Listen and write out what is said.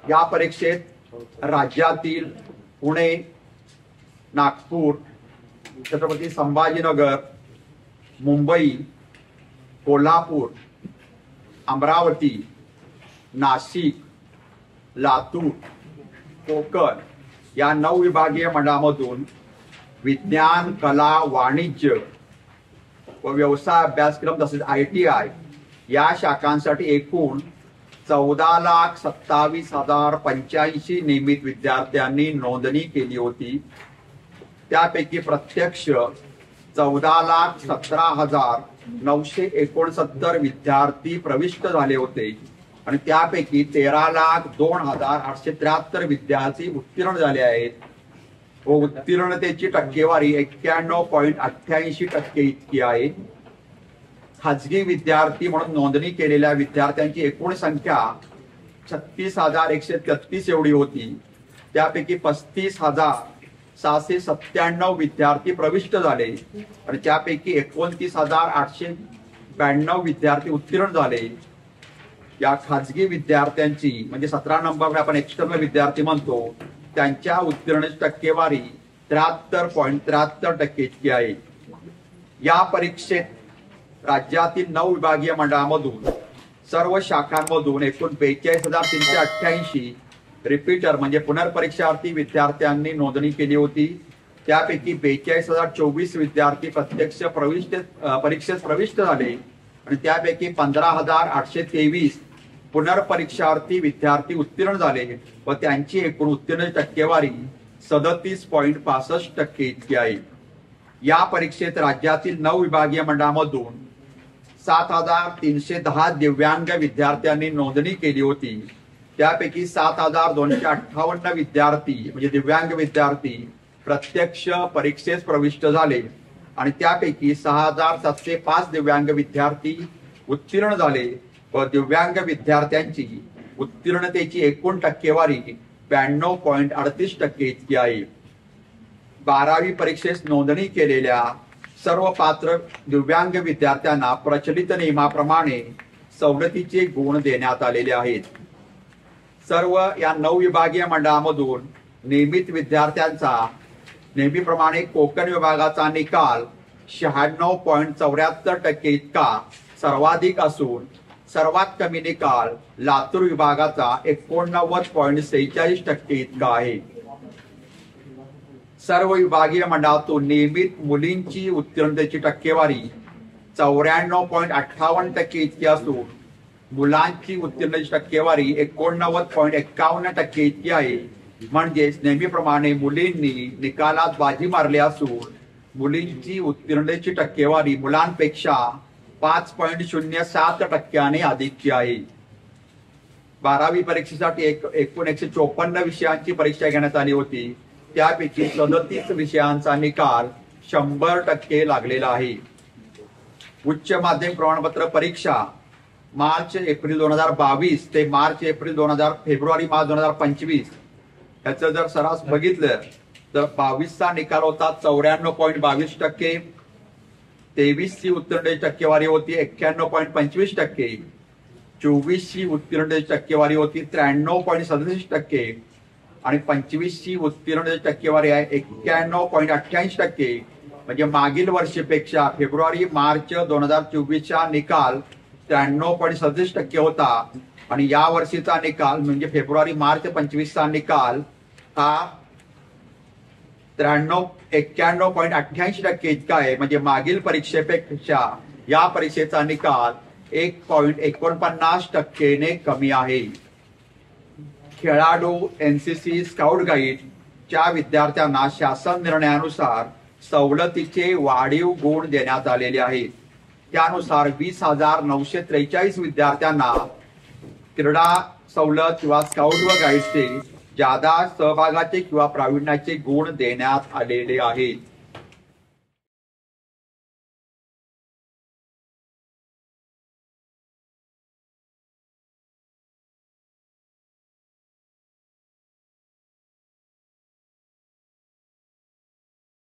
या परीक्षेत राज्यातील पुणे, नागपूर, छत्रपती संभाजीनगर, मुंबई, कोल्हापूर, अमरावती, नाशिक, लातूर, कोकण या 9 विभागीय मंडळामधून विज्ञान, कला, वाणिज्य व व्यवसाय अभ्यासक्रम तसेच ITI या शाखांसाठी एकूण 14,27,085 नियमित विद्यार्थ्यांनी नोंदणी केली होती। त्यापैकी प्रत्यक्ष 14,17,969 विद्यार्थी प्रविष्ट झाले होते आणि त्यापैकी 13,02,873 विद्यार्थी उत्तीर्ण झाले आहेत व उत्तीर्णतेची टक्केवारी 91.88% इतकी आहे। खाजगी विद्यार्थी म्हणून नोंदणी केलेल्या विद्यार्थ्यांची एकूण संख्या 36,133 एवढी होती। त्यापैकी 35,697 विद्यार्थी प्रविष्ट झाले आणि त्यापैकी 29,892 विद्यार्थी उत्तीर्ण झाले। या खाजगी विद्यार्थ्यांची म्हणजे 17 नंबर आपण एक्सटर्नल विद्यार्थी म्हणतो त्यांच्या उत्तीर्णतेची टक्केवारी 73.73% इतकी आहे। या परीक्षेत राज्यातील 9 विभागीय मंडळामधून सर्व शाखांमधून एकूण 42,388 रिपीटर म्हणजे पुनर्परीक्षार्थी विद्यार्थ्यांनी नोंदणी केली होती। त्यापैकी 42,024 विद्यार्थी प्रत्यक्ष परीक्षेत प्रविष्ट झाले आणि त्यापैकी 15,823 पुनर्परीक्षार्थी विद्यार्थी उत्तीर्ण झाले व त्यांची एकूण उत्तीर्ण टक्केवारी 37.65% इतकी आहे। या परीक्षेत राज्यातील 9 विभागीय मंडळामधून 7,310 दिव्यांग विद्यार्थ्यांनी नोंदणी केली होती। त्यापैकी 7,258 विद्यार्थी म्हणजे दिव्यांग विद्यार्थी प्रत्यक्ष परीक्षेत प्रविष्ट झाले आणि त्यापैकी 6,705 दिव्यांग विद्यार्थी उत्तीर्ण झाले व दिव्यांग विद्यार्थ्यांची उत्तीर्णतेची एकूण टक्केवारी 92.38% इतकी आहे। 12वी परीक्षेस नोंदणी केलेल्या सर्व पात्र दिव्यांग विद्यार्थ्यांना प्रचलित नियमाप्रमाणे सवलतीचे गुण देण्यात आलेले आहेत। सर्व या 9 विभागीय मंडळामधून नियमित विद्यार्थ्यांचा नेहमीप्रमाणे कोकण विभागाचा निकाल 96.74% इतका सर्वाधिक असून सर्वात कमी निकाल लातूर विभागाचा 89.46% इतका आहे। सर्व विभागीय मंडळातून नियमित मुलींची उत्तीर्णतेची टक्केवारी 94.58% इतकी असून मुलांची उत्तीर्णतेची टक्केवारी 89.51% इतकी आहे। म्हणजेच नेहमीप्रमाणे मुलींनी निकालात बाजी मारली असून मुलींची उत्तीर्णतेची टक्केवारी मुलांपेक्षा 5.07% अधिकची आहे। 12वी परीक्षेसाठी एकूण 154 विषयांची परीक्षा घेण्यात आली होती। त्यापैकी 37 विषयांचा निकाल 100% लागलेला आहे। उच्च माध्यमिक प्रमाणपत्र परीक्षा मार्च-एप्रिल 2022 ते मार्च-एप्रिल फेब्रुवारी-मार्च 2025 याचं जर सरास बघितलं तर 22चा निकाल होता 94.22%, 23ची उत्तीर्णतेची टक्केवारी होती 91.25%, 24ची उत्तीर्णतेची टक्केवारी होती 93.37% आणि 25ची उत्तीर्णतेची टक्केवारी आहे 91.88%। म्हणजे मागील वर्षीपेक्षा फेब्रुवारी-मार्च 2024चा निकाल 93.37% होता आणि या वर्षीचा निकाल म्हणजे फेब्रुवारी-मार्च 25चा निकाल हा 91.88% इतका आहे। म्हणजे मागील परीक्षेपेक्षा या परीक्षेचा निकाल 1.49% ने कमी आहे। खेळाडू, NCC, स्काउट गाईडच्या विद्यार्थ्यांना शासन निर्णयानुसार सवलतीचे वाढीव गुण देण्यात आलेले आहेत। त्यानुसार 20,943 विद्यार्थ्यांना क्रीडा सवलत किंवा स्काउट व गाईडचे जादा सहभागाचे किंवा प्रावीण्याचे गुण देण्यात आलेले आहेत।